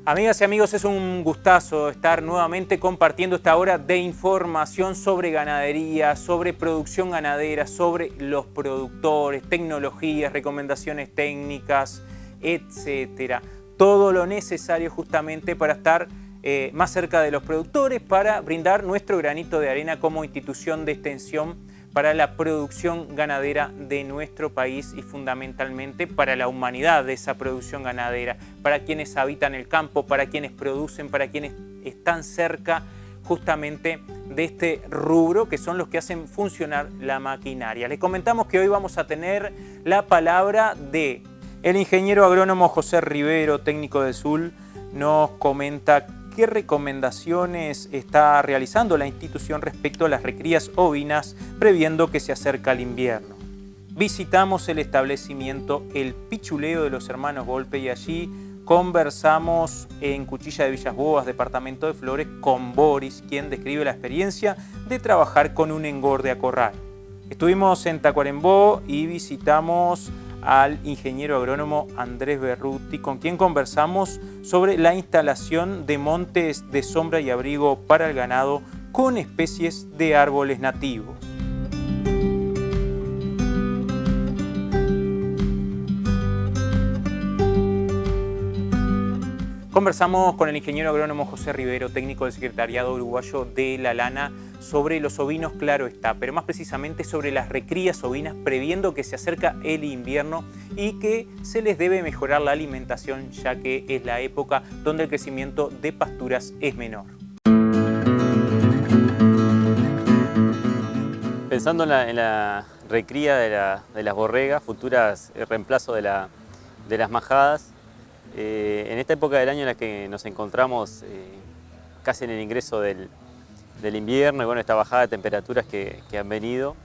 Amigas y amigos, es un gustazo estar nuevamente compartiendo esta hora de información sobre ganadería, sobre producción ganadera, sobre los productores, tecnologías, recomendaciones técnicas, etcétera. Todo lo necesario justamente para estar más cerca de los productores, para brindar nuestro granito de arena como institución de extensión para la producción ganadera de nuestro país y fundamentalmente para la humanidad de esa producción ganadera, para quienes habitan el campo, para quienes producen, para quienes están cerca justamente de este rubro que son los que hacen funcionar la maquinaria. Les comentamos que hoy vamos a tener la palabra de el ingeniero agrónomo José Rivero, técnico del SUL, nos comenta qué recomendaciones está realizando la institución respecto a las recrías ovinas, previendo que se acerca el invierno. Visitamos el establecimiento El Pichuleo de los hermanos Volpe y allí conversamos en Cuchilla de Villas Boas, departamento de Flores, con Boris, quien describe la experiencia de trabajar con un engorde a corral. Estuvimos en Tacuarembó y visitamos al ingeniero agrónomo Andrés Berruti, con quien conversamos sobre la instalación de montes de sombra y abrigo para el ganado con especies de árboles nativos. Conversamos con el ingeniero agrónomo José Rivero, técnico del Secretariado Uruguayo de la Lana, sobre los ovinos, claro está, pero más precisamente sobre las recrías ovinas, previendo que se acerca el invierno y que se les debe mejorar la alimentación, ya que es la época donde el crecimiento de pasturas es menor. Pensando en la recría de las borregas, futuras reemplazo de las majadas, en esta época del año en la que nos encontramos casi en el ingreso del invierno y bueno, esta bajada de temperaturas que han venido,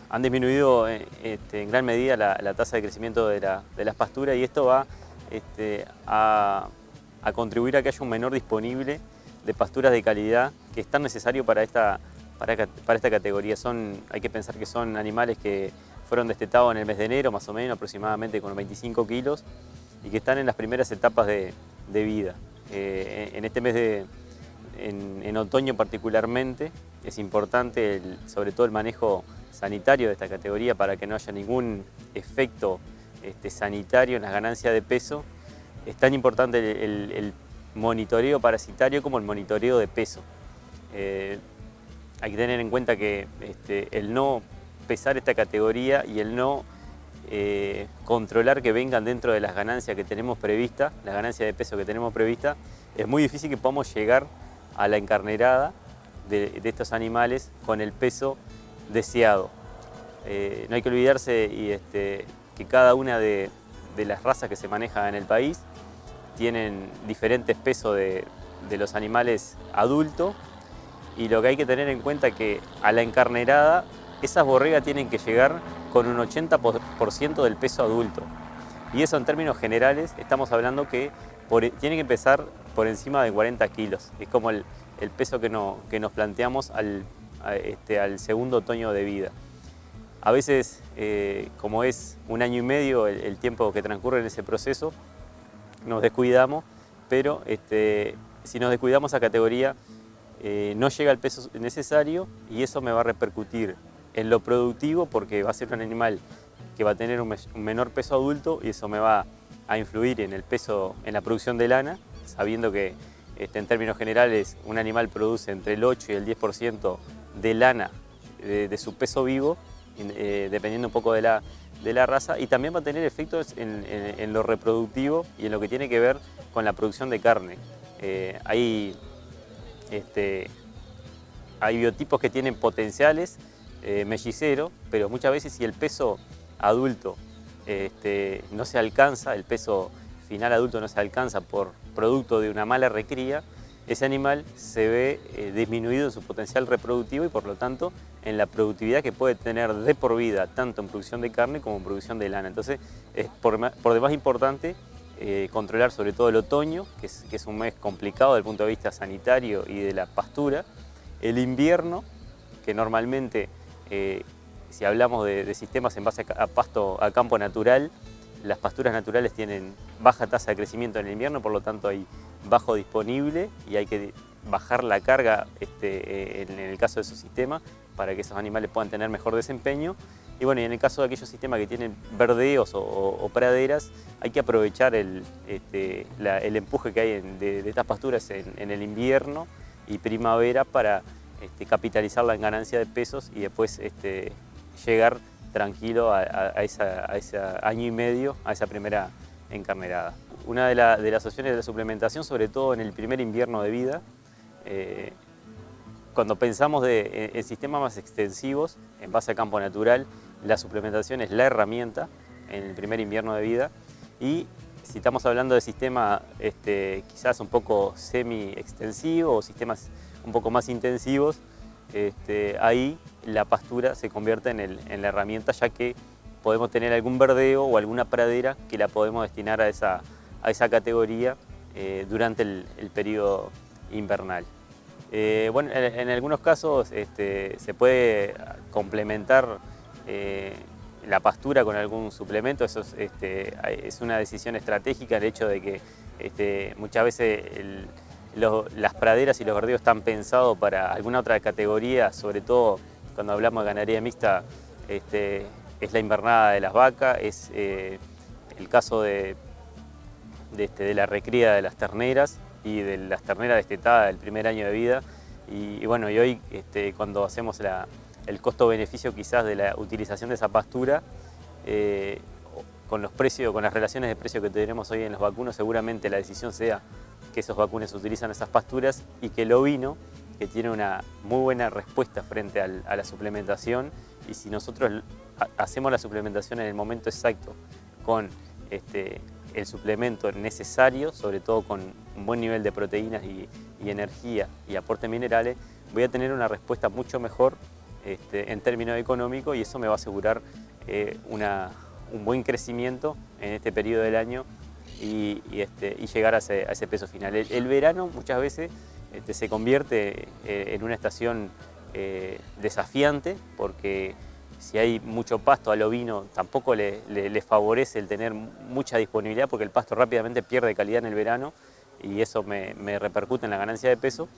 han disminuido en gran medida la tasa de crecimiento de las pasturas y esto va a contribuir a que haya un menor disponible de pasturas de calidad que es tan necesario para esta categoría. Hay que pensar que son animales que fueron destetados en el mes de enero, más o menos, aproximadamente con 25 kilos, y que están en las primeras etapas de vida. En este mes en otoño particularmente, es importante sobre todo el manejo sanitario de esta categoría para que no haya ningún efecto sanitario en las ganancias de peso. Es tan importante el monitoreo parasitario como el monitoreo de peso. Hay que tener en cuenta que el no pesar esta categoría y el no controlar que vengan dentro de las ganancias que tenemos previstas, las ganancias de peso que tenemos previstas, es muy difícil que podamos llegar a la encarnerada de estos animales con el peso deseado. No hay que olvidarse que cada una de las razas que se manejan en el país tienen diferentes pesos de los animales adultos y lo que hay que tener en cuenta es que a la encarnerada esas borregas tienen que llegar con un 80% del peso adulto. Y eso en términos generales estamos hablando que tiene que empezar por encima de 40 kilos. Es como el peso que nos planteamos al segundo otoño de vida. A veces, como es un año y medio el tiempo que transcurre en ese proceso, nos descuidamos, pero si nos descuidamos a categoría, no llega el peso necesario y eso me va a repercutir en lo productivo porque va a ser un animal que va a tener un menor peso adulto y eso me va a influir en el peso, en la producción de lana, sabiendo que en términos generales un animal produce entre el 8 y el 10% de lana de su peso vivo, dependiendo un poco de la raza, y también va a tener efectos en lo reproductivo y en lo que tiene que ver con la producción de carne. Hay biotipos que tienen potenciales melliceros, pero muchas veces si el peso adulto no se alcanza, el peso final adulto no se alcanza por producto de una mala recría, ese animal se ve disminuido en su potencial reproductivo y por lo tanto en la productividad que puede tener de por vida, tanto en producción de carne como en producción de lana. Entonces es por demás importante controlar sobre todo el otoño, que es un mes complicado desde el punto de vista sanitario y de la pastura, el invierno, que normalmente si hablamos de sistemas en base a campo natural, las pasturas naturales tienen baja tasa de crecimiento en el invierno, por lo tanto hay bajo disponible y hay que bajar la carga en el caso de esos sistemas para que esos animales puedan tener mejor desempeño. Y bueno, y en el caso de aquellos sistemas que tienen verdeos o praderas, hay que aprovechar el empuje que hay de estas pasturas en el invierno y primavera para capitalizarla en ganancia de pesos y después llegar tranquilo a ese año y medio, a esa primera encarnerada. Una de las opciones de la suplementación, sobre todo en el primer invierno de vida, cuando pensamos en sistemas más extensivos, en base a campo natural, la suplementación es la herramienta en el primer invierno de vida. Y si estamos hablando de sistemas quizás un poco semi-extensivos o sistemas un poco más intensivos, ahí la pastura se convierte en la herramienta, ya que podemos tener algún verdeo o alguna pradera que la podemos destinar a esa categoría durante el periodo invernal. Bueno, en algunos casos se puede complementar la pastura con algún suplemento. Eso es una decisión estratégica, el hecho de que muchas veces las praderas y los verdeos están pensados para alguna otra categoría, sobre todo cuando hablamos de ganadería mixta, es la invernada de las vacas, es el caso de la recría de las terneras y de las terneras destetadas del primer año de vida. Y bueno, y hoy cuando hacemos el costo-beneficio quizás de la utilización de esa pastura, con los precios, con las relaciones de precio que tenemos hoy en los vacunos, seguramente la decisión sea que esos vacunos utilizan esas pasturas y que el ovino, que tiene una muy buena respuesta frente a la suplementación, y si nosotros hacemos la suplementación en el momento exacto con el suplemento necesario, sobre todo con un buen nivel de proteínas y energía y aporte minerales, voy a tener una respuesta mucho mejor en términos económicos, y eso me va a asegurar un buen crecimiento en este periodo del año y llegar a ese peso final. El verano muchas veces se convierte en una estación desafiante, porque si hay mucho pasto al ovino tampoco le favorece el tener mucha disponibilidad, porque el pasto rápidamente pierde calidad en el verano y eso me repercute en la ganancia de peso,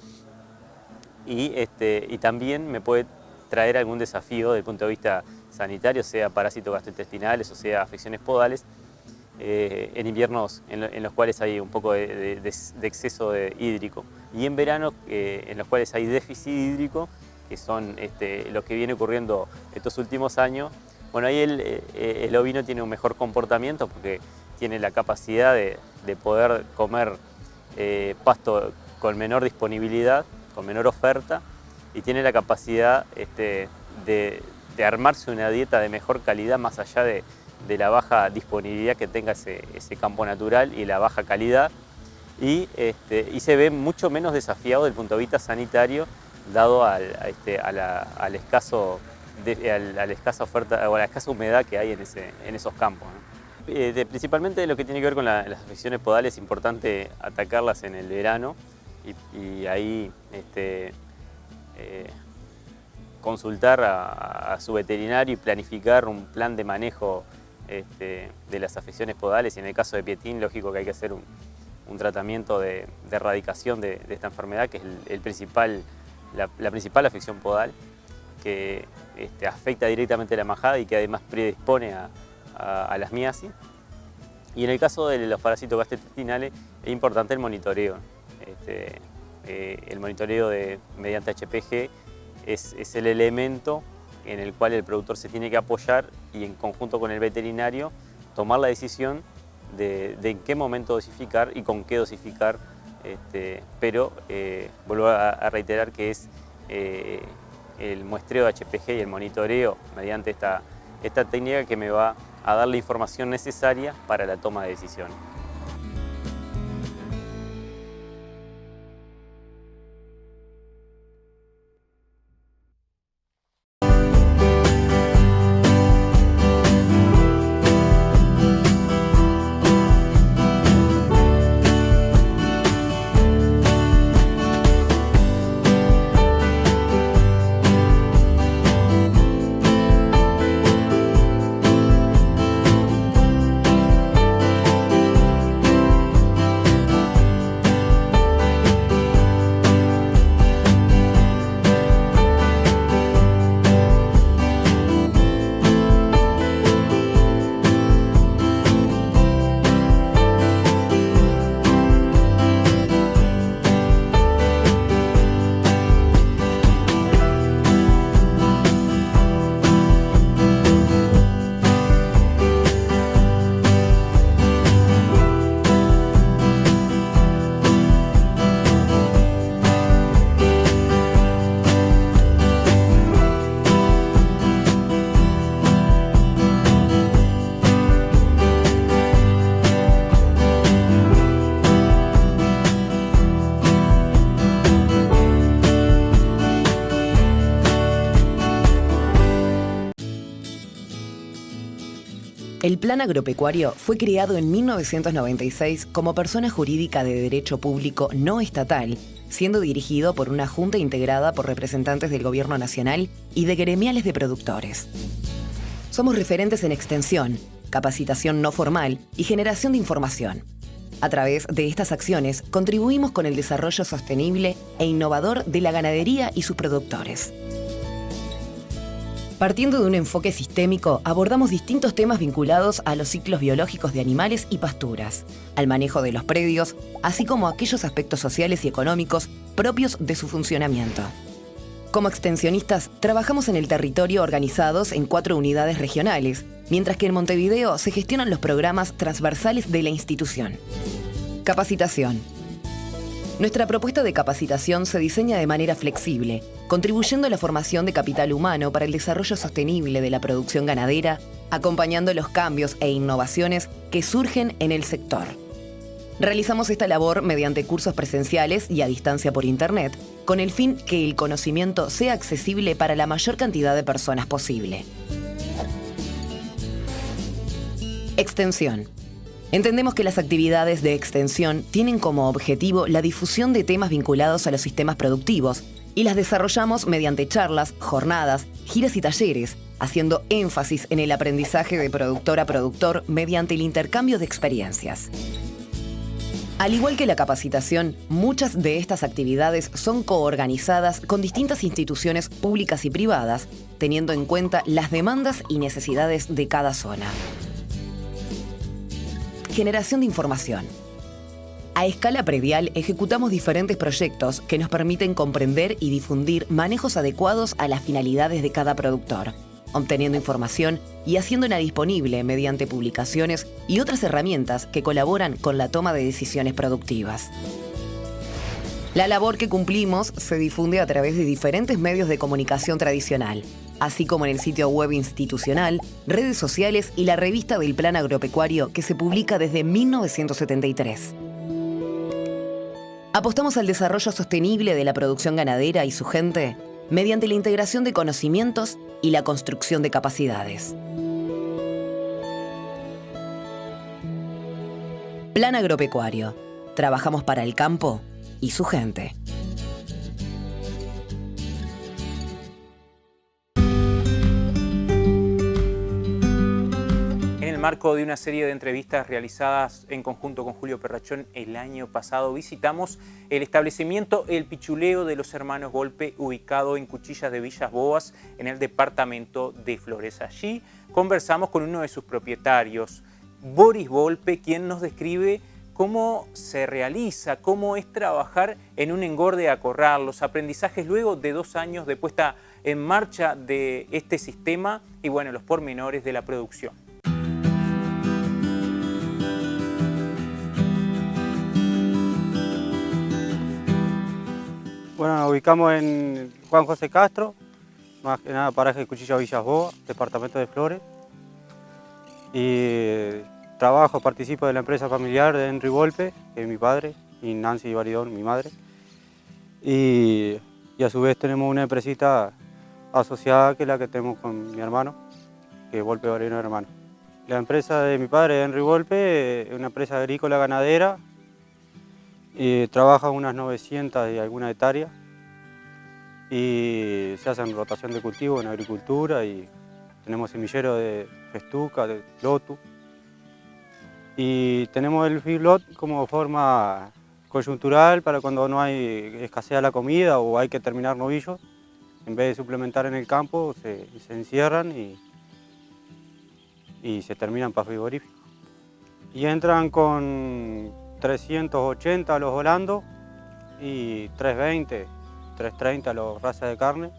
y también me puede traer algún desafío desde el punto de vista sanitario, sea parásitos gastrointestinales o sea afecciones podales, en inviernos en los cuales hay un poco de exceso hídrico, y en verano en los cuales hay déficit hídrico, que son lo que viene ocurriendo estos últimos años. Bueno, ahí el ovino tiene un mejor comportamiento porque tiene la capacidad de poder comer pasto con menor disponibilidad, con menor oferta, y tiene la capacidad de armarse una dieta de mejor calidad más allá de la baja disponibilidad que tenga ese campo natural y la baja calidad, y se ve mucho menos desafiado desde el punto de vista sanitario, dado a la escasa oferta o a la escasa humedad que hay en esos campos, ¿no? Principalmente lo que tiene que ver con las afecciones podales, es importante atacarlas en el verano y ahí consultar a su veterinario y planificar un plan de manejo de las afecciones podales, y en el caso de pietín, lógico que hay que hacer un tratamiento de erradicación de esta enfermedad, que es la principal afección podal, que afecta directamente a la majada y que además predispone a las miasis. Y en el caso de los parásitos gastrointestinales es importante el monitoreo. El monitoreo mediante HPG es el elemento en el cual el productor se tiene que apoyar y en conjunto con el veterinario tomar la decisión de en qué momento dosificar y con qué dosificar, pero vuelvo a reiterar que es el muestreo de HPG y el monitoreo mediante esta técnica que me va a dar la información necesaria para la toma de decisión. El Plan Agropecuario fue creado en 1996 como persona jurídica de derecho público no estatal, siendo dirigido por una junta integrada por representantes del Gobierno Nacional y de gremiales de productores. Somos referentes en extensión, capacitación no formal y generación de información. A través de estas acciones contribuimos con el desarrollo sostenible e innovador de la ganadería y sus productores. Partiendo de un enfoque sistémico, abordamos distintos temas vinculados a los ciclos biológicos de animales y pasturas, al manejo de los predios, así como aquellos aspectos sociales y económicos propios de su funcionamiento. Como extensionistas, trabajamos en el territorio organizados en 4 unidades regionales, mientras que en Montevideo se gestionan los programas transversales de la institución. Capacitación. Nuestra propuesta de capacitación se diseña de manera flexible, contribuyendo a la formación de capital humano para el desarrollo sostenible de la producción ganadera, acompañando los cambios e innovaciones que surgen en el sector. Realizamos esta labor mediante cursos presenciales y a distancia por Internet, con el fin que el conocimiento sea accesible para la mayor cantidad de personas posible. Extensión. Entendemos que las actividades de extensión tienen como objetivo la difusión de temas vinculados a los sistemas productivos y las desarrollamos mediante charlas, jornadas, giras y talleres, haciendo énfasis en el aprendizaje de productor a productor mediante el intercambio de experiencias. Al igual que la capacitación, muchas de estas actividades son coorganizadas con distintas instituciones públicas y privadas, teniendo en cuenta las demandas y necesidades de cada zona. Generación de información. A escala predial ejecutamos diferentes proyectos que nos permiten comprender y difundir manejos adecuados a las finalidades de cada productor, obteniendo información y haciéndola disponible mediante publicaciones y otras herramientas que colaboran con la toma de decisiones productivas. La labor que cumplimos se difunde a través de diferentes medios de comunicación tradicional, así como en el sitio web institucional, redes sociales y la revista del Plan Agropecuario que se publica desde 1973. Apostamos al desarrollo sostenible de la producción ganadera y su gente mediante la integración de conocimientos y la construcción de capacidades. Plan Agropecuario. Trabajamos para el campo y su gente. En el marco de una serie de entrevistas realizadas en conjunto con Julio Perrachón el año pasado, visitamos el establecimiento El Pichuleo de los Hermanos Volpe, ubicado en Cuchillas de Villas Boas, en el departamento de Flores. Allí conversamos con uno de sus propietarios, Boris Volpe, quien nos describe cómo se realiza, cómo es trabajar en un engorde a corral, los aprendizajes luego de 2 años de puesta en marcha de este sistema y bueno, los pormenores de la producción. Bueno, nos ubicamos en Juan José Castro, más que nada paraje de Cuchillas Villas Boas, departamento de Flores. Y participo de la empresa familiar de Henry Volpe, que es mi padre, y Nancy Baridón, mi madre. Y a su vez tenemos una empresita asociada que es la que tenemos con mi hermano, que es Volpe Baridón hermano. La empresa de mi padre, Henry Volpe, es una empresa agrícola ganadera. Y trabaja unas 900 y alguna hectáreas y se hacen rotación de cultivo en agricultura y tenemos semillero de festuca, de lotus y tenemos el feedlot como forma coyuntural para cuando no hay escasea la comida o hay que terminar novillos, en vez de suplementar en el campo se encierran y se terminan para frigoríficos y entran con 380 los holandos y 320, 330 los razas de carne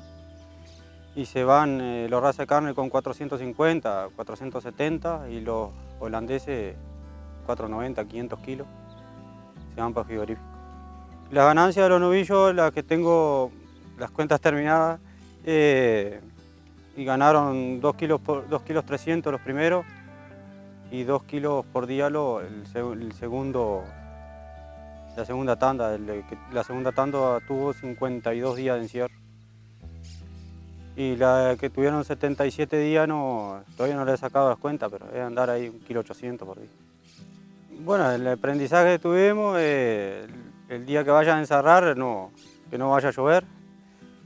y se van los razas de carne con 450, 470 y los holandeses 490, 500 kilos se van para frigorífico. Las ganancias de los novillos, las que tengo las cuentas terminadas y ganaron 2 kilos 300 los primeros y 2 kilos por día la segunda tanda. La segunda tanda tuvo 52 días de encierro. Y la que tuvieron 77 días todavía no le he sacado las cuentas, pero es andar ahí 1,8 kg por día. Bueno, el aprendizaje que tuvimos, el día que vayan a encerrar, que no vaya a llover,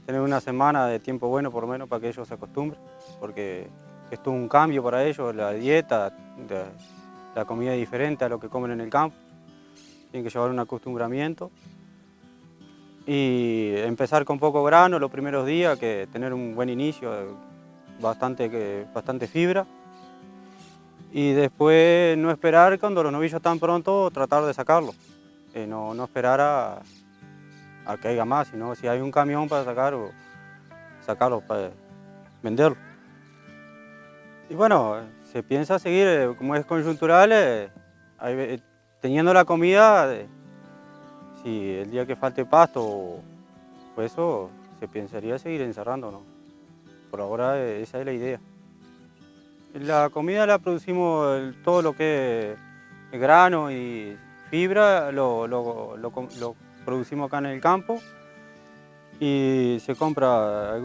tener una semana de tiempo bueno por lo menos para que ellos se acostumbren, porque esto es un cambio para ellos, la dieta, la comida es diferente a lo que comen en el campo, tienen que llevar un acostumbramiento. Y empezar con poco grano los primeros días, que tener un buen inicio, bastante fibra. Y después no esperar cuando los novillos están prontos, tratar de sacarlos. No esperar a que haya más, sino si hay un camión para sacarlos para venderlo. Y bueno, se piensa seguir, como es conjuntural, teniendo la comida. Si el día que falte pasto, pues eso, se pensaría seguir encerrando, ¿no? Por ahora esa es la idea. La comida la producimos, todo lo que es grano y fibra, lo producimos acá en el campo y se compra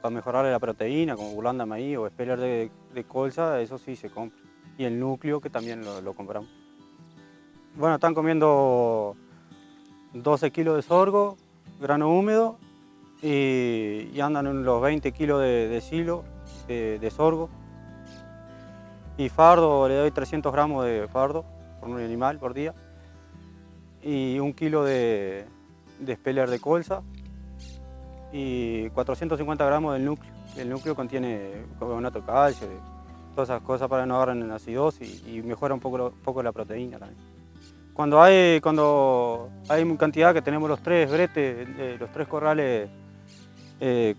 para mejorarle la proteína, como bulanda de maíz o speller de colza, eso sí se compra. Y el núcleo, que también lo compramos. Bueno, están comiendo 12 kilos de sorgo, grano húmedo, y andan en los 20 kilos de silo de sorgo. Y fardo, le doy 300 gramos de fardo por un animal por día. Y 1 kilo de speller de colza. Y 450 gramos del núcleo. El núcleo contiene carbonato de calcio, todas esas cosas para que no agarren acidosis y mejora un poco la proteína también. Cuando hay cantidad, que tenemos los 3 bretes, los 3 corrales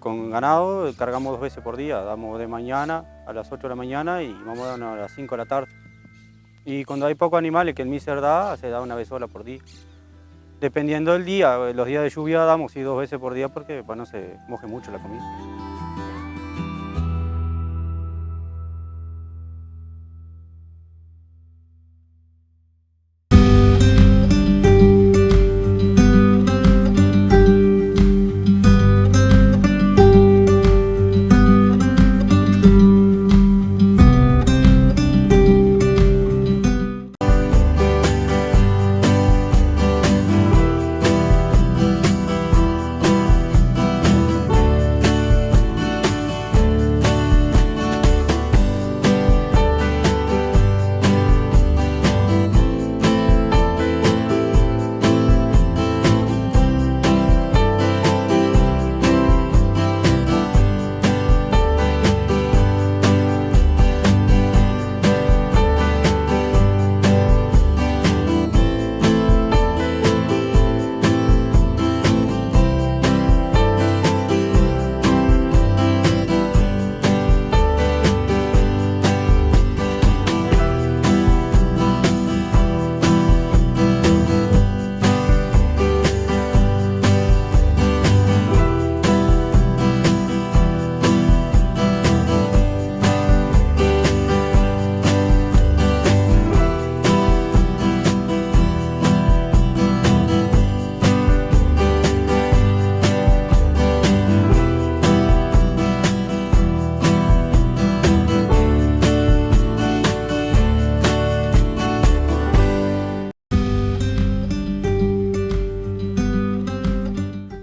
con ganado, cargamos 2 veces por día. Damos de mañana a las 8 de la mañana y vamos a las 5 de la tarde. Y cuando hay pocos animales que el míser da, se da 1 vez sola por día. Dependiendo del día, los días de lluvia damos 2 veces por día porque no se moje mucho la comida.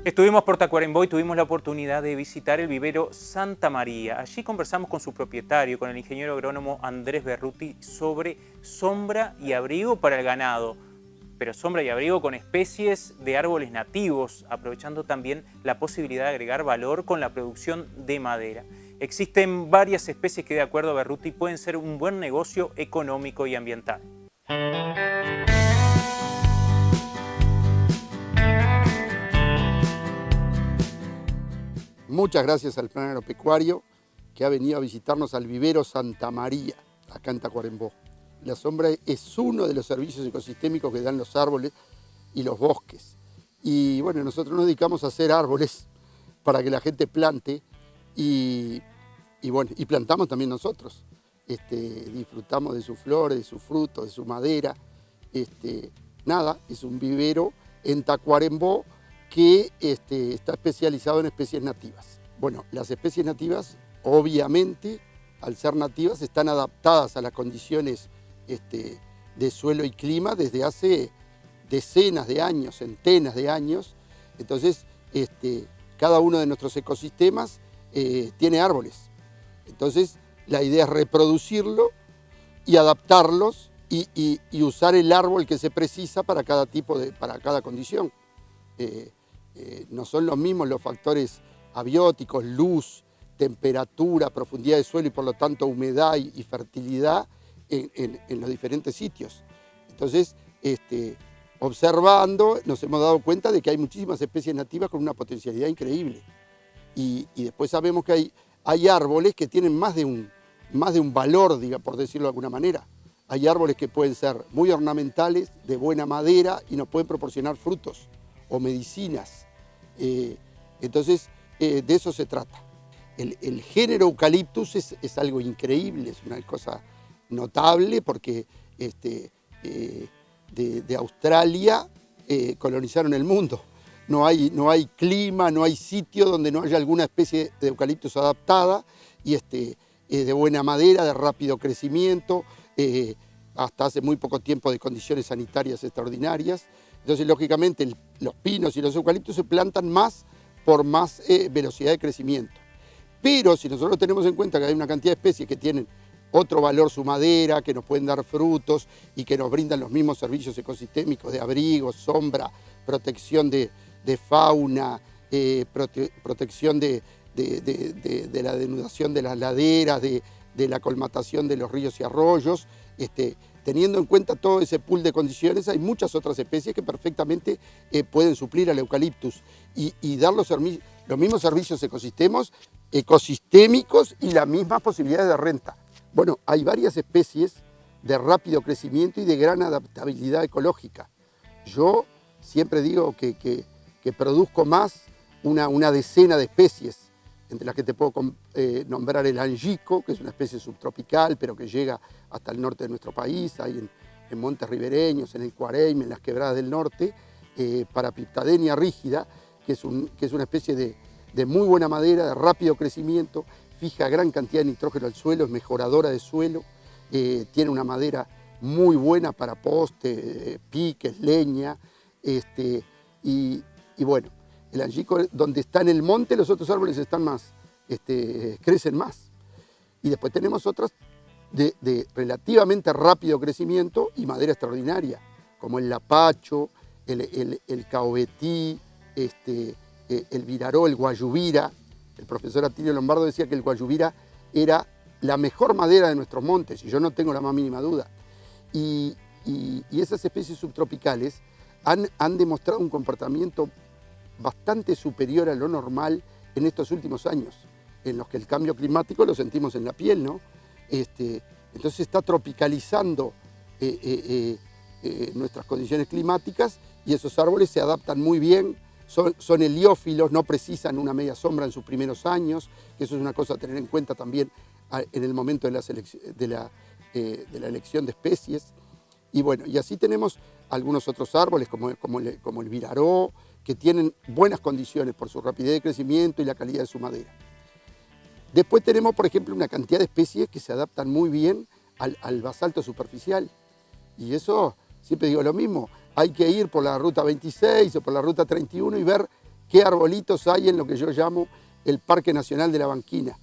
Estuvimos por Tacuarembó y tuvimos la oportunidad de visitar el vivero Santa María. Allí conversamos con su propietario, con el ingeniero agrónomo Andrés Berruti, sobre sombra y abrigo para el ganado, pero sombra y abrigo con especies de árboles nativos, aprovechando también la posibilidad de agregar valor con la producción de madera. Existen varias especies que, de acuerdo a Berruti, pueden ser un buen negocio económico y ambiental. Muchas gracias al Plan Agropecuario que ha venido a visitarnos al vivero Santa María, acá en Tacuarembó. La sombra es uno de los servicios ecosistémicos que dan los árboles y los bosques. Y bueno, nosotros nos dedicamos a hacer árboles para que la gente plante y plantamos también nosotros. Disfrutamos de sus flores, de sus frutos, de su madera. Es un vivero en Tacuarembó que está especializado en especies nativas. Bueno, las especies nativas, obviamente, al ser nativas, están adaptadas a las condiciones de suelo y clima desde hace decenas de años, centenas de años. Entonces, cada uno de nuestros ecosistemas tiene árboles. Entonces, la idea es reproducirlo y adaptarlos y usar el árbol que se precisa para cada para cada condición. No son los mismos los factores abióticos, luz, temperatura, profundidad de suelo y por lo tanto humedad y fertilidad en los diferentes sitios. Entonces, observando nos hemos dado cuenta de que hay muchísimas especies nativas con una potencialidad increíble. Y después sabemos que hay árboles que tienen más de un valor, por decirlo de alguna manera. Hay árboles que pueden ser muy ornamentales, de buena madera y nos pueden proporcionar frutos o medicinas. Entonces, de eso se trata. El género Eucalyptus es algo increíble, es una cosa notable porque de Australia colonizaron el mundo. No hay clima, no hay sitio donde no haya alguna especie de eucaliptus adaptada y de buena madera, de rápido crecimiento, hasta hace muy poco tiempo de condiciones sanitarias extraordinarias. Entonces, lógicamente, los pinos y los eucaliptus se plantan más por más velocidad de crecimiento. Pero si nosotros tenemos en cuenta que hay una cantidad de especies que tienen otro valor su madera, que nos pueden dar frutos y que nos brindan los mismos servicios ecosistémicos de abrigo, sombra, protección de fauna, protección de la denudación de las laderas, de la colmatación de los ríos y arroyos. Teniendo en cuenta todo ese pool de condiciones, hay muchas otras especies que perfectamente pueden suplir al eucaliptus y dar los mismos servicios ecosistémicos y las mismas posibilidades de renta. Bueno, hay varias especies de rápido crecimiento y de gran adaptabilidad ecológica. Yo siempre digo que produzco más una decena de especies, entre las que te puedo nombrar el angico, que es una especie subtropical, pero que llega hasta el norte de nuestro país, hay en montes ribereños, en el Cuareim, en las quebradas del norte, Parapiptadenia rígida, que es una especie de muy buena madera, de rápido crecimiento, fija gran cantidad de nitrógeno al suelo, es mejoradora de suelo, tiene una madera muy buena para poste, piques, leña, y bueno, el angico, donde está en el monte, los otros árboles están crecen más. Y después tenemos otras de relativamente rápido crecimiento y madera extraordinaria, como el lapacho, el caobetí, el viraró, el guayubira. El profesor Atilio Lombardo decía que el guayubira era la mejor madera de nuestros montes, y yo no tengo la más mínima duda. Y esas especies subtropicales han demostrado un comportamiento bastante superior a lo normal en estos últimos años, en los que el cambio climático lo sentimos en la piel, ¿no? Entonces se está tropicalizando nuestras condiciones climáticas y esos árboles se adaptan muy bien, son heliófilos, no precisan una media sombra en sus primeros años, que eso es una cosa a tener en cuenta también en el momento de la elección de especies. Y bueno, y así tenemos algunos otros árboles como el viraró, que tienen buenas condiciones por su rapidez de crecimiento y la calidad de su madera. Después tenemos, por ejemplo, una cantidad de especies que se adaptan muy bien al basalto superficial. Y eso, siempre digo lo mismo, hay que ir por la ruta 26 o por la ruta 31 y ver qué arbolitos hay en lo que yo llamo el Parque Nacional de la Banquina,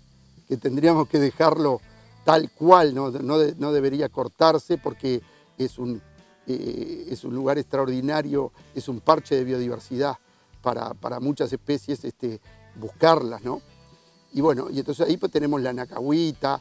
que tendríamos que dejarlo tal cual, no debería cortarse porque es un lugar extraordinario, es un parche de biodiversidad para muchas especies buscarlas, ¿no? Y bueno, y entonces ahí pues tenemos la nacahuita,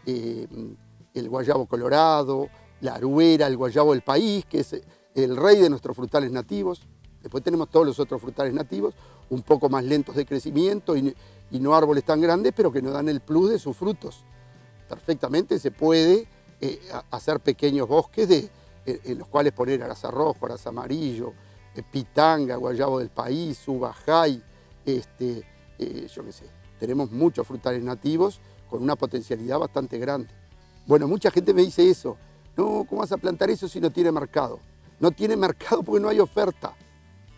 el guayabo colorado, la aruera, el guayabo del país, que es el rey de nuestros frutales nativos. Después tenemos todos los otros frutales nativos, un poco más lentos de crecimiento y no árboles tan grandes, pero que nos dan el plus de sus frutos. Perfectamente se puede hacer pequeños bosques en los cuales poner araza rojo, araza amarillo, pitanga, guayabo del país, ubajay, yo qué sé. Tenemos muchos frutales nativos con una potencialidad bastante grande. Bueno, mucha gente me dice eso. No, ¿cómo vas a plantar eso si no tiene mercado? No tiene mercado porque no hay oferta.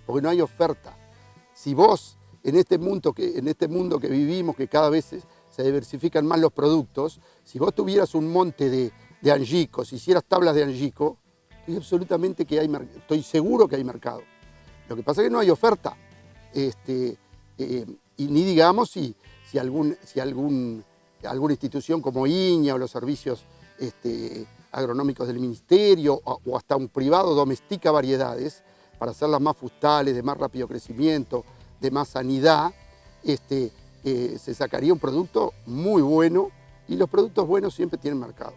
Porque no hay oferta. Si vos en este mundo que vivimos, que cada vez se diversifican más los productos, si vos tuvieras un monte de angico, si hicieras tablas de angico, estoy seguro que hay mercado. Lo que pasa es que no hay oferta. Y ni digamos si alguna institución como INEA o los servicios agronómicos del ministerio o hasta un privado domestica variedades para hacerlas más frutales, de más rápido crecimiento, de más sanidad, se sacaría un producto muy bueno, y los productos buenos siempre tienen mercado.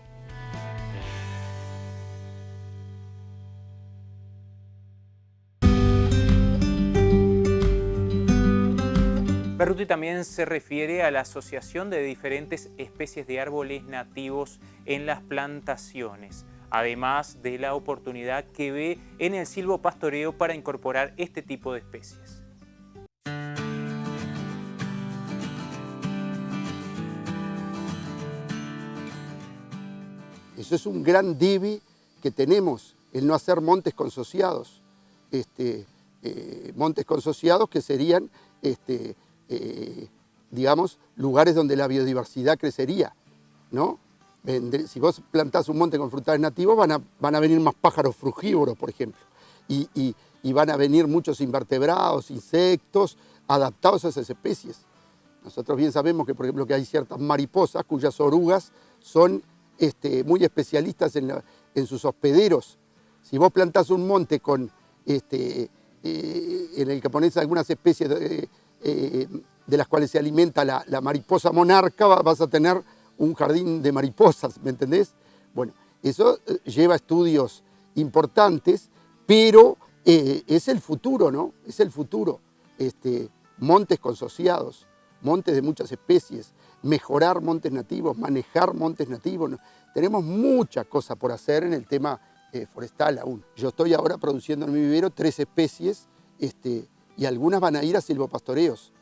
Berruti también se refiere a la asociación de diferentes especies de árboles nativos en las plantaciones, además de la oportunidad que ve en el silvopastoreo para incorporar este tipo de especies. Eso es un gran debe que tenemos, el no hacer montes consociados. Montes consociados que serían, digamos, lugares donde la biodiversidad crecería, ¿no? Si vos plantás un monte con frutales nativos, van a venir más pájaros frugívoros, por ejemplo, y van a venir muchos invertebrados, insectos, adaptados a esas especies. Nosotros bien sabemos que, por ejemplo, que hay ciertas mariposas cuyas orugas son muy especialistas en sus hospederos. Si vos plantás un monte en el que ponés algunas especies de las cuales se alimenta la mariposa monarca, vas a tener un jardín de mariposas, ¿me entendés? Bueno, eso lleva estudios importantes, pero es el futuro, ¿no? Es el futuro. Montes consociados, montes de muchas especies, mejorar montes nativos, manejar montes nativos. Tenemos muchas cosas por hacer en el tema forestal aún. Yo estoy ahora produciendo en mi vivero 3 especies y algunas van a ir a silvopastoreos.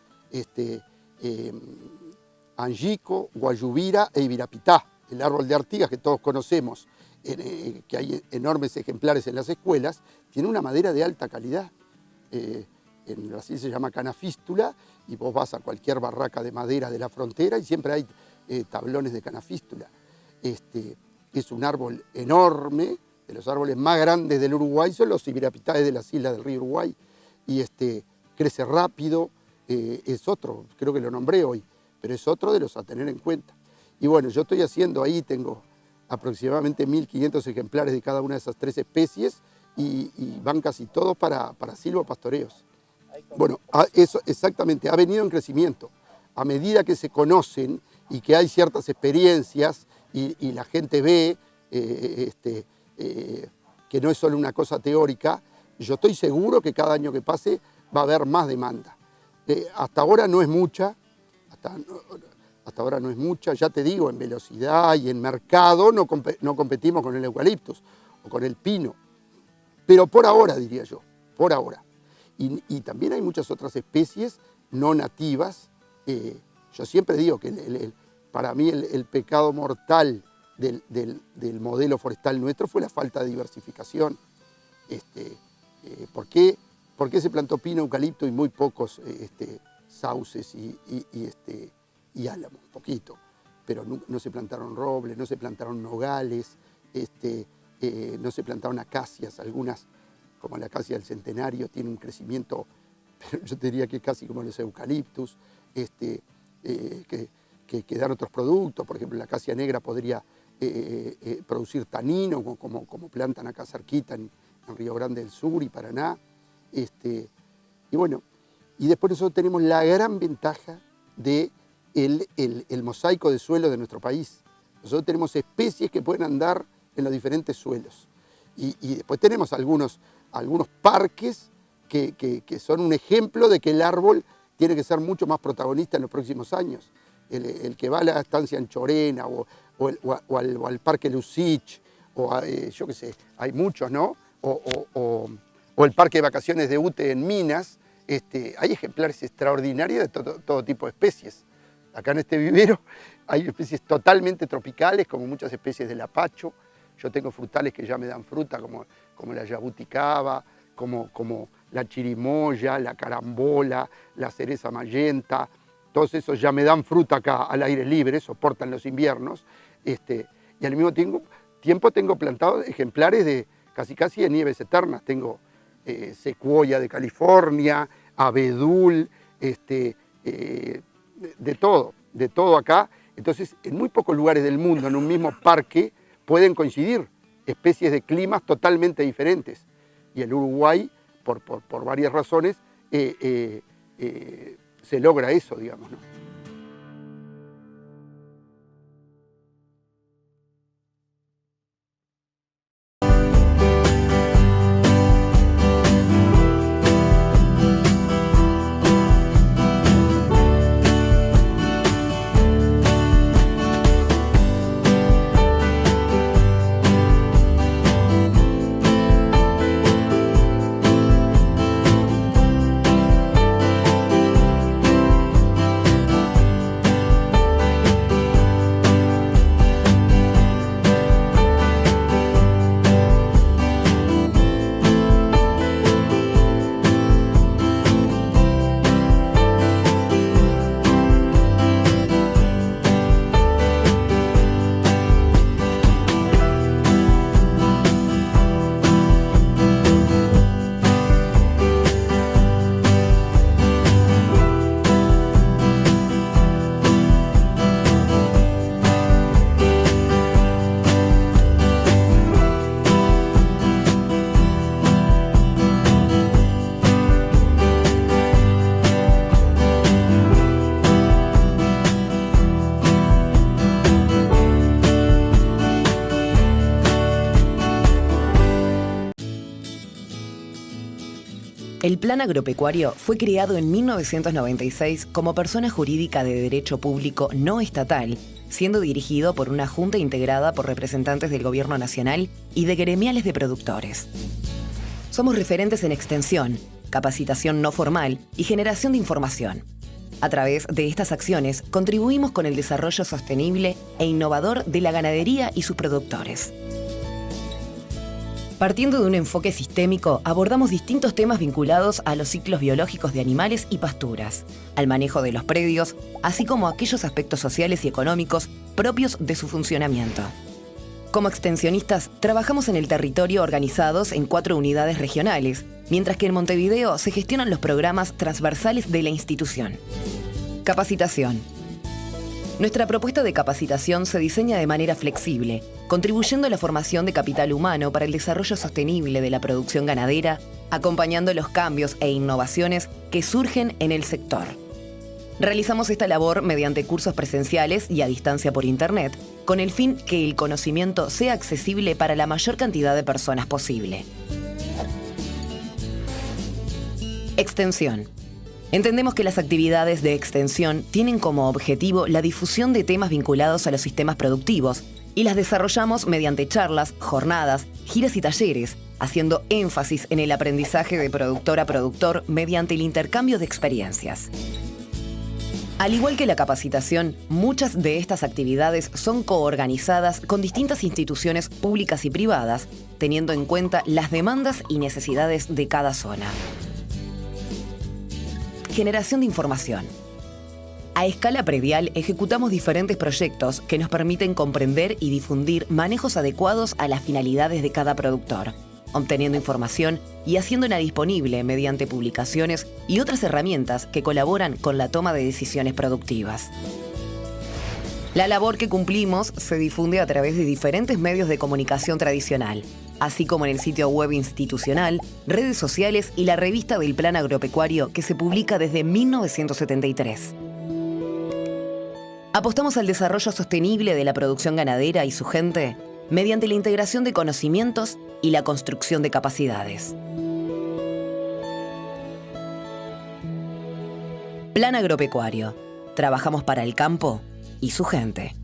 Angico, guayubira e ibirapitá, el árbol de Artigas que todos conocemos, que hay enormes ejemplares en las escuelas, tiene una madera de alta calidad. En Brasil se llama canafístula, y vos vas a cualquier barraca de madera de la frontera y siempre hay tablones de canafístula. Es un árbol enorme, de los árboles más grandes del Uruguay son los ibirapitaes de las islas del río Uruguay, y crece rápido, es otro, creo que lo nombré hoy, pero es otro de los a tener en cuenta. Y bueno, yo estoy haciendo ahí, tengo aproximadamente 1.500 ejemplares de cada una de esas 3 especies, y van casi todos para silvopastoreos. Bueno, eso exactamente, ha venido en crecimiento. A medida que se conocen y que hay ciertas experiencias y la gente ve que no es solo una cosa teórica, yo estoy seguro que cada año que pase va a haber más demanda. Hasta ahora no es mucha, hasta ahora no es mucha, ya te digo, en velocidad y en mercado no competimos con el eucaliptus o con el pino, pero por ahora, diría yo, por ahora. Y también hay muchas otras especies no nativas. Yo siempre digo que para mí el pecado mortal del modelo forestal nuestro fue la falta de diversificación. ¿Por qué se plantó pino, eucalipto y muy pocos sauces y álamos? Poquito. Pero no se plantaron robles, no se plantaron nogales, no se plantaron acacias, algunas, como la acacia del centenario, tiene un crecimiento, pero yo te diría que casi como los eucaliptus, que dan otros productos. Por ejemplo, la acacia negra podría producir tanino, como plantan acá cerquita en Río Grande del Sur y Paraná. Y bueno, y después nosotros tenemos la gran ventaja del el mosaico de suelo de nuestro país. Nosotros tenemos especies que pueden andar en los diferentes suelos. Y después tenemos algunos parques que son un ejemplo de que el árbol tiene que ser mucho más protagonista en los próximos años. El que va a la estancia Anchorena o al Parque Lucich, yo qué sé, hay muchos, ¿no? O el Parque de Vacaciones de UTE en Minas, hay ejemplares extraordinarios de todo tipo de especies. Acá en este vivero hay especies totalmente tropicales, como muchas especies del apacho. Yo tengo frutales que ya me dan fruta, como la yabuticaba, como la chirimoya, la carambola, la cereza magenta. Todos esos ya me dan fruta acá al aire libre, soportan los inviernos. Y al mismo tiempo tengo plantados ejemplares de casi de nieves eternas. Tengo secuoya de California, abedul, de todo acá. Entonces, en muy pocos lugares del mundo, en un mismo parque, pueden coincidir especies de climas totalmente diferentes. Y el Uruguay, por varias razones, se logra eso, digamos, ¿no? El Plan Agropecuario fue creado en 1996 como persona jurídica de derecho público no estatal, siendo dirigido por una junta integrada por representantes del Gobierno Nacional y de gremiales de productores. Somos referentes en extensión, capacitación no formal y generación de información. A través de estas acciones contribuimos con el desarrollo sostenible e innovador de la ganadería y sus productores. Partiendo de un enfoque sistémico, abordamos distintos temas vinculados a los ciclos biológicos de animales y pasturas, al manejo de los predios, así como aquellos aspectos sociales y económicos propios de su funcionamiento. Como extensionistas, trabajamos en el territorio organizados en 4 unidades regionales, mientras que en Montevideo se gestionan los programas transversales de la institución. Capacitación. Nuestra propuesta de capacitación se diseña de manera flexible, contribuyendo a la formación de capital humano para el desarrollo sostenible de la producción ganadera, acompañando los cambios e innovaciones que surgen en el sector. Realizamos esta labor mediante cursos presenciales y a distancia por Internet, con el fin que el conocimiento sea accesible para la mayor cantidad de personas posible. Extensión. Entendemos que las actividades de extensión tienen como objetivo la difusión de temas vinculados a los sistemas productivos y las desarrollamos mediante charlas, jornadas, giras y talleres, haciendo énfasis en el aprendizaje de productor a productor mediante el intercambio de experiencias. Al igual que la capacitación, muchas de estas actividades son coorganizadas con distintas instituciones públicas y privadas, teniendo en cuenta las demandas y necesidades de cada zona. Generación de información. A escala predial ejecutamos diferentes proyectos que nos permiten comprender y difundir manejos adecuados a las finalidades de cada productor, obteniendo información y haciéndola disponible mediante publicaciones y otras herramientas que colaboran con la toma de decisiones productivas. La labor que cumplimos se difunde a través de diferentes medios de comunicación tradicional, así como en el sitio web institucional, redes sociales y la revista del Plan Agropecuario que se publica desde 1973. Apostamos al desarrollo sostenible de la producción ganadera y su gente mediante la integración de conocimientos y la construcción de capacidades. Plan Agropecuario. Trabajamos para el campo y su gente.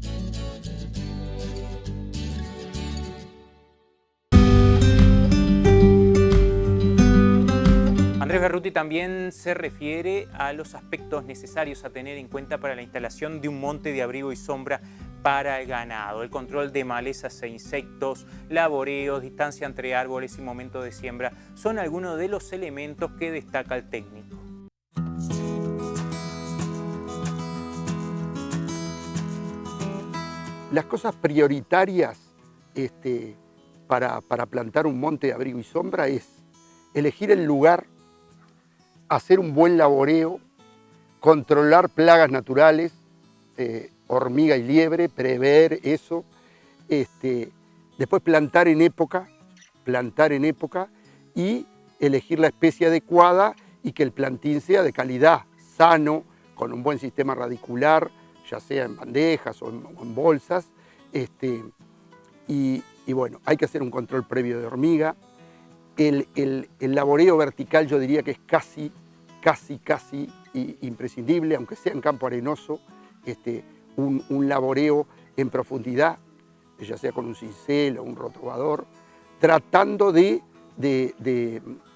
Andrés Berruti también se refiere a los aspectos necesarios a tener en cuenta para la instalación de un monte de abrigo y sombra para el ganado. El control de malezas e insectos, laboreos, distancia entre árboles y momento de siembra son algunos de los elementos que destaca el técnico. Las cosas prioritarias para plantar un monte de abrigo y sombra es elegir el lugar, hacer un buen laboreo, controlar plagas naturales, hormiga y liebre, prever eso, después plantar en época y elegir la especie adecuada y que el plantín sea de calidad, sano, con un buen sistema radicular, ya sea en bandejas o en bolsas, y bueno, hay que hacer un control previo de hormiga. El laboreo vertical yo diría que es casi imprescindible, aunque sea en campo arenoso, un laboreo en profundidad, ya sea con un cincel o un rotobador, tratando de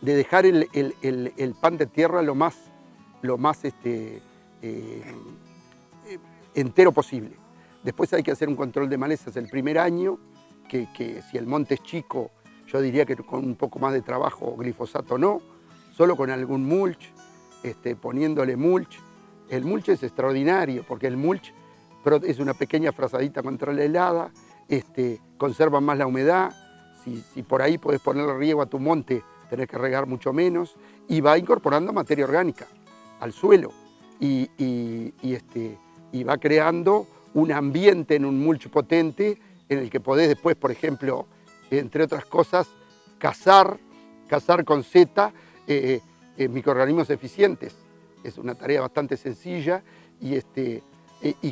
dejar el pan de tierra lo más entero posible. Después hay que hacer un control de malezas el primer año, que si el monte es chico, yo diría que con un poco más de trabajo, glifosato no, solo con algún mulch, poniéndole mulch. El mulch es extraordinario porque el mulch es una pequeña frazadita contra la helada, conserva más la humedad. Si por ahí podés ponerle riego a tu monte, tenés que regar mucho menos, y va incorporando materia orgánica al suelo y va creando un ambiente en un mulch potente en el que podés después, por ejemplo, entre otras cosas, cazar con seta microorganismos eficientes. Es una tarea bastante sencilla y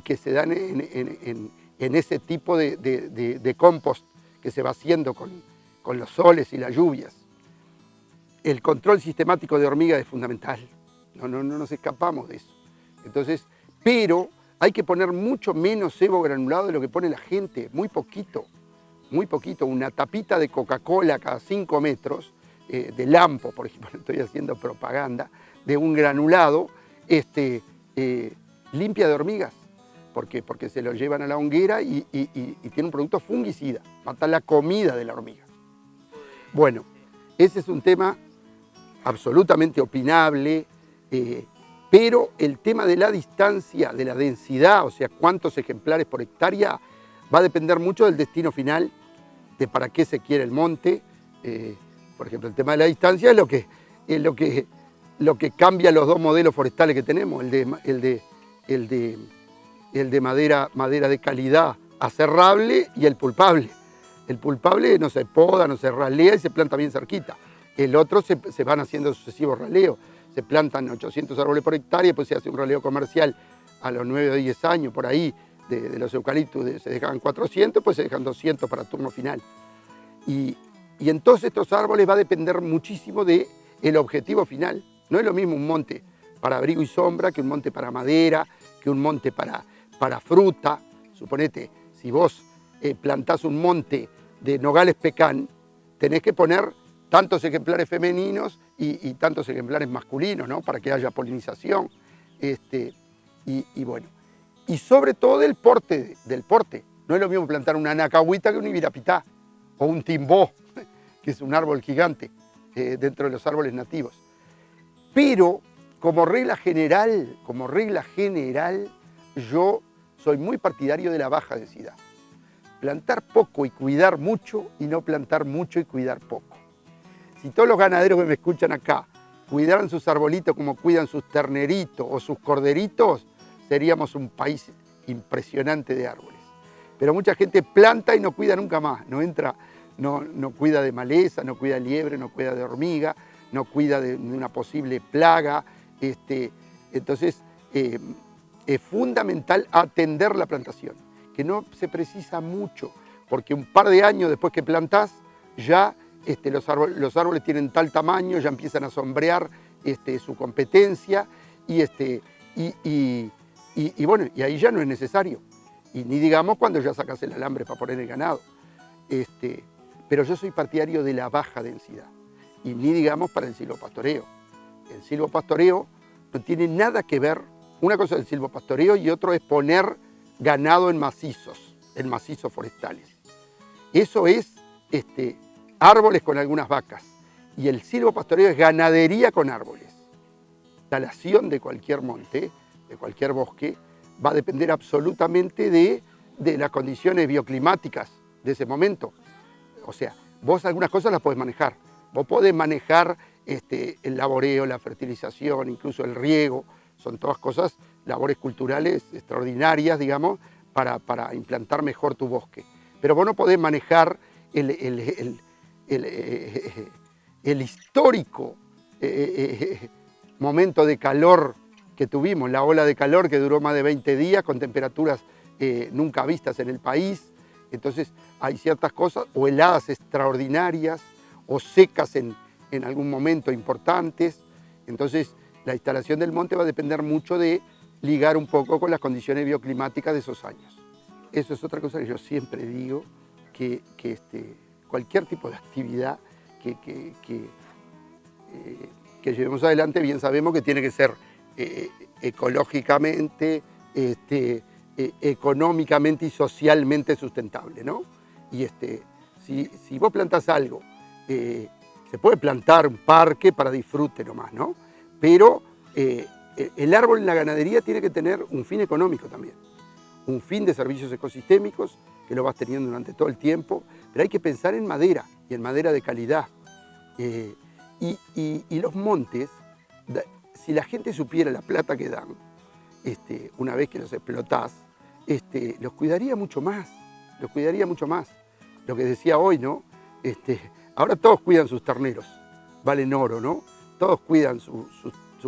que se dan en ese tipo de compost que se va haciendo con los soles y las lluvias. El control sistemático de hormigas es fundamental, no nos escapamos de eso. Entonces, pero hay que poner mucho menos sebo granulado de lo que pone la gente, muy poquito, una tapita de Coca-Cola cada 5 metros, de Lampo, por ejemplo, estoy haciendo propaganda, de un granulado, limpia de hormigas, porque se lo llevan a la hoguera y tiene un producto fungicida, mata la comida de la hormiga. Bueno, ese es un tema absolutamente opinable, pero el tema de la distancia, de la densidad, o sea, cuántos ejemplares por hectárea, va a depender mucho del destino final, de para qué se quiere el monte. Por ejemplo, el tema de la distancia es lo que cambia los dos modelos forestales que tenemos, el de madera de calidad aserrable y el pulpable. El pulpable no se poda, no se ralea y se planta bien cerquita. El otro se van haciendo sucesivos raleos. Se plantan 800 árboles por hectárea y después se hace un raleo comercial a los 9 o 10 años por ahí de los eucaliptos. Se dejan 400, pues se dejan 200 para turno final. Y en todos estos árboles va a depender muchísimo del objetivo final. No es lo mismo un monte para abrigo y sombra que un monte para madera, que un monte para fruta. Suponete, si vos plantás un monte de nogales pecan, tenés que poner tantos ejemplares femeninos y tantos ejemplares masculinos, ¿no? Para que haya polinización. Bueno, y sobre todo del porte. No es lo mismo plantar una anacahuita que un ibirapitá o un timbó, que es un árbol gigante dentro de los árboles nativos. Pero como regla general, yo soy muy partidario de la baja densidad. Plantar poco y cuidar mucho, y no plantar mucho y cuidar poco. Si todos los ganaderos que me escuchan acá cuidaran sus arbolitos como cuidan sus terneritos o sus corderitos, seríamos un país impresionante de árboles. Pero mucha gente planta y no cuida nunca más, no cuida de maleza, no cuida de liebre, no cuida de hormiga, no cuida de una posible plaga. Entonces, es fundamental atender la plantación, que no se precisa mucho, porque un par de años después que plantás, ya los árboles tienen tal tamaño, ya empiezan a sombrear su competencia y bueno, y ahí ya no es necesario. Y ni digamos cuando ya sacas el alambre para poner el ganado. Pero yo soy partidario de la baja densidad. Y ni digamos para el silvopastoreo. El silvopastoreo no tiene nada que ver. Una cosa es el silvopastoreo y otro es poner ganado en macizos forestales. Eso es árboles con algunas vacas. Y el silvopastoreo es ganadería con árboles. La instalación de cualquier monte, de cualquier bosque, va a depender absolutamente de las condiciones bioclimáticas de ese momento. O sea, vos algunas cosas las podés manejar. Vos podés manejar el laboreo, la fertilización, incluso el riego. Son todas cosas, labores culturales extraordinarias, digamos, para implantar mejor tu bosque. Pero vos no podés manejar el histórico momento de calor que tuvimos, la ola de calor que duró más de 20 días con temperaturas nunca vistas en el país. Entonces hay ciertas cosas, o heladas extraordinarias, o secas en algún momento importantes. Entonces la instalación del monte va a depender mucho de ligar un poco con las condiciones bioclimáticas de esos años. Eso es otra cosa que yo siempre digo, que cualquier tipo de actividad que llevemos adelante, bien sabemos que tiene que ser ecológicamente, económicamente y socialmente sustentable, ¿no? Y si vos plantás algo, se puede plantar un parque para disfrute nomás, ¿no? Pero el árbol en la ganadería tiene que tener un fin económico también, un fin de servicios ecosistémicos que lo vas teniendo durante todo el tiempo, pero hay que pensar en madera y en madera de calidad. Y los montes, si la gente supiera la plata que dan, una vez que los explotás, los cuidaría mucho más, los cuidaría mucho más. Lo que decía hoy, ¿no? Ahora todos cuidan sus terneros, valen oro, ¿no? Todos cuidan sus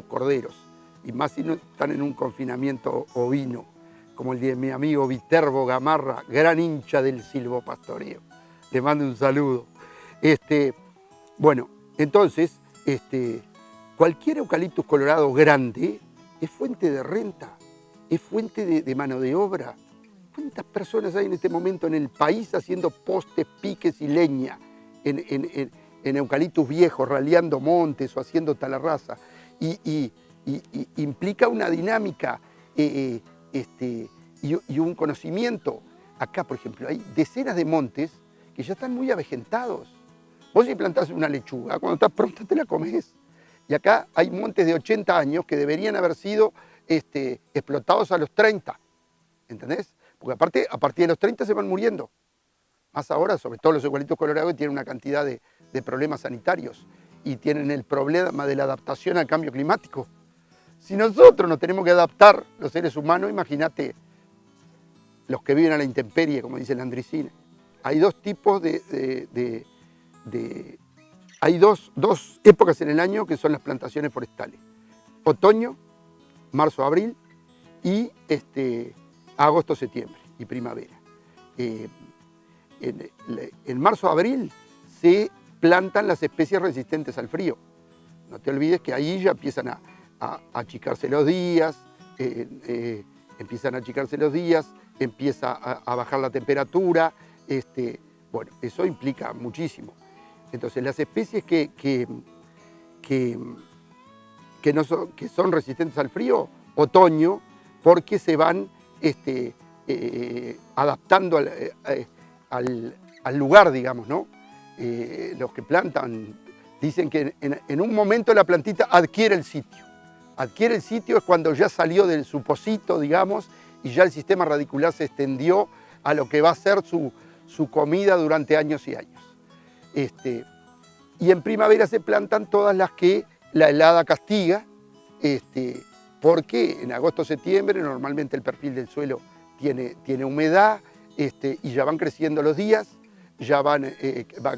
corderos, y más si no están en un confinamiento ovino, como el de mi amigo Viterbo Gamarra, gran hincha del silvopastoreo. Le mando un saludo. Bueno, entonces, cualquier eucaliptus colorado grande es fuente de renta, es fuente de mano de obra. ¿Cuántas personas hay en este momento en el país haciendo postes, piques y leña en eucaliptus viejos, raleando montes o haciendo talarraza? Y implica una dinámica y un conocimiento. Acá, por ejemplo, hay decenas de montes que ya están muy avejentados. Vos si plantás una lechuga, cuando estás pronta te la comés. Y acá hay montes de 80 años que deberían haber sido explotados a los 30, ¿entendés? Porque aparte, a partir de los 30 se van muriendo. Más ahora, sobre todo los eucaliptos colorados, que tienen una cantidad de problemas sanitarios y tienen el problema de la adaptación al cambio climático. Si nosotros nos tenemos que adaptar, los seres humanos, imagínate los que viven a la intemperie, como dice Landricina. Hay dos tipos hay dos épocas en el año que son las plantaciones forestales. Otoño, marzo, abril y agosto, septiembre y primavera. En marzo, abril se plantan las especies resistentes al frío. No te olvides que ahí ya empiezan a achicarse los días, empieza a bajar la temperatura. Bueno, eso implica muchísimo. Entonces, las especies que son resistentes al frío, otoño, porque se van adaptando al lugar, digamos, ¿no? Los que plantan dicen que en un momento la plantita adquiere el sitio. Adquiere el sitio es cuando ya salió de su pocito, digamos, y ya el sistema radicular se extendió a lo que va a ser su comida durante años y años. Y en primavera se plantan todas las que la helada castiga, porque en agosto, septiembre normalmente el perfil del suelo tiene humedad, y ya van creciendo los días, ya va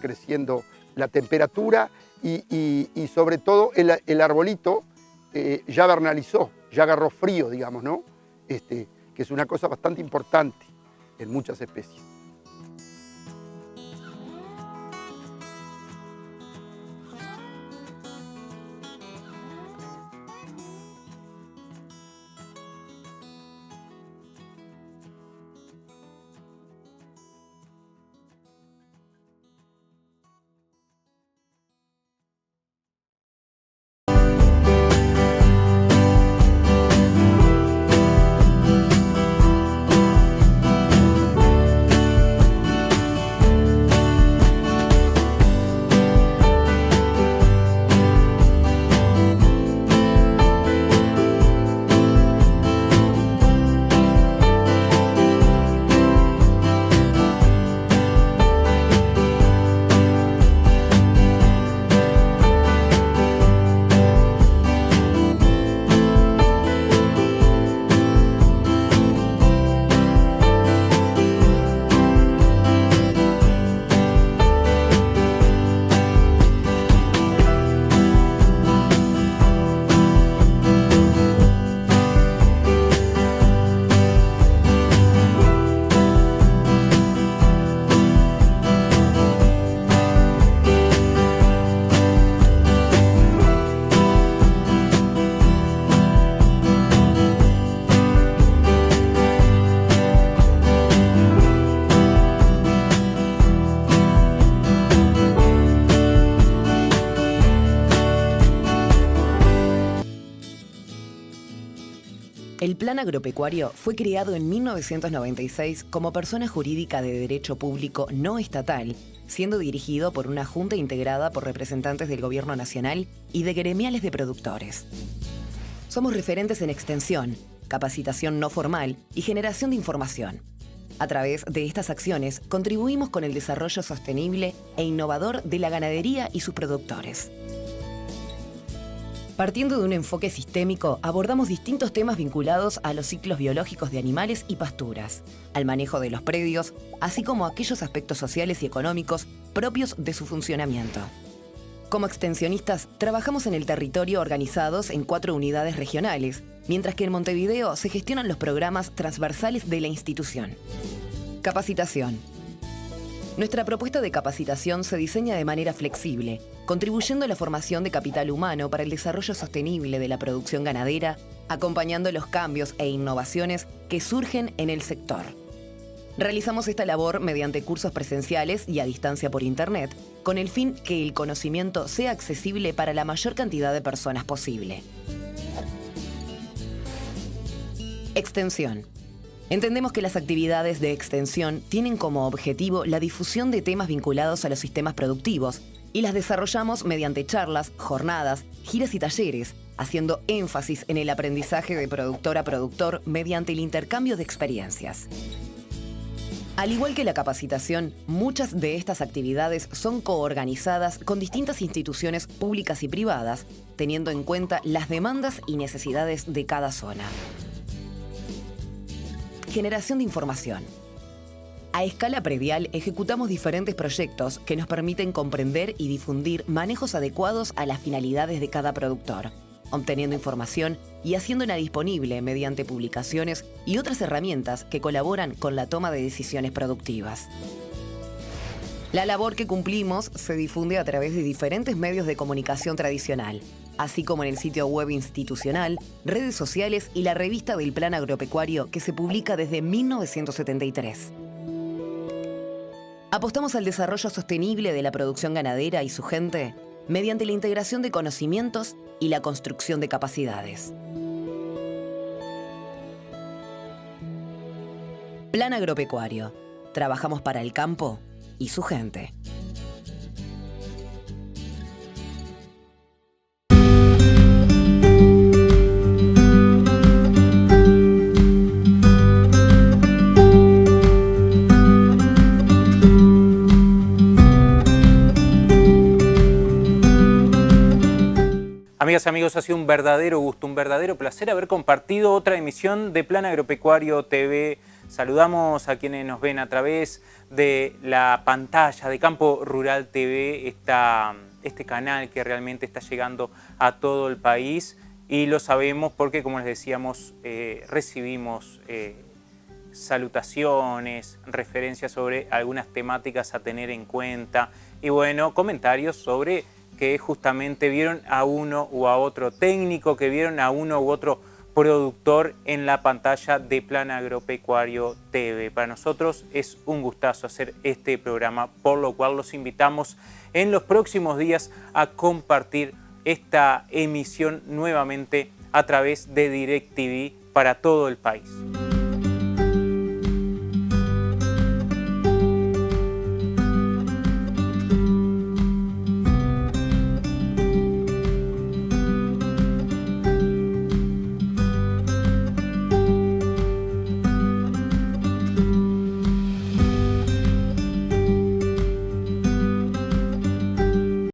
creciendo la temperatura y sobre todo el arbolito ya vernalizó, ya agarró frío, digamos, ¿no? Que es una cosa bastante importante en muchas especies. El Plan Agropecuario fue creado en 1996 como persona jurídica de derecho público no estatal, siendo dirigido por una junta integrada por representantes del Gobierno Nacional y de gremiales de productores. Somos referentes en extensión, capacitación no formal y generación de información. A través de estas acciones contribuimos con el desarrollo sostenible e innovador de la ganadería y sus productores. Partiendo de un enfoque sistémico, abordamos distintos temas vinculados a los ciclos biológicos de animales y pasturas, al manejo de los predios, así como aquellos aspectos sociales y económicos propios de su funcionamiento. Como extensionistas, trabajamos en el territorio organizados en 4 unidades regionales, mientras que en Montevideo se gestionan los programas transversales de la institución. Capacitación. Nuestra propuesta de capacitación se diseña de manera flexible, contribuyendo a la formación de capital humano para el desarrollo sostenible de la producción ganadera, acompañando los cambios e innovaciones que surgen en el sector. Realizamos esta labor mediante cursos presenciales y a distancia por Internet, con el fin que el conocimiento sea accesible para la mayor cantidad de personas posible. Extensión. Entendemos que las actividades de extensión tienen como objetivo la difusión de temas vinculados a los sistemas productivos y las desarrollamos mediante charlas, jornadas, giras y talleres, haciendo énfasis en el aprendizaje de productor a productor mediante el intercambio de experiencias. Al igual que la capacitación, muchas de estas actividades son coorganizadas con distintas instituciones públicas y privadas, teniendo en cuenta las demandas y necesidades de cada zona. Generación de información. A escala predial ejecutamos diferentes proyectos que nos permiten comprender y difundir manejos adecuados a las finalidades de cada productor, obteniendo información y haciéndola disponible mediante publicaciones y otras herramientas que colaboran con la toma de decisiones productivas. La labor que cumplimos se difunde a través de diferentes medios de comunicación tradicional, así como en el sitio web institucional, redes sociales y la revista del Plan Agropecuario que se publica desde 1973. Apostamos al desarrollo sostenible de la producción ganadera y su gente mediante la integración de conocimientos y la construcción de capacidades. Plan Agropecuario. Trabajamos para el campo y su gente. Amigas y amigos, ha sido un verdadero gusto, un verdadero placer haber compartido otra emisión de Plan Agropecuario TV. Saludamos a quienes nos ven a través de la pantalla de Campo Rural TV, este canal que realmente está llegando a todo el país, y lo sabemos porque, como les decíamos, recibimos salutaciones, referencias sobre algunas temáticas a tener en cuenta y, bueno, comentarios sobre que justamente vieron a uno u a otro técnico, que vieron a uno u otro productor en la pantalla de Plan Agropecuario TV. Para nosotros es un gustazo hacer este programa, por lo cual los invitamos en los próximos días a compartir esta emisión nuevamente a través de DirecTV para todo el país.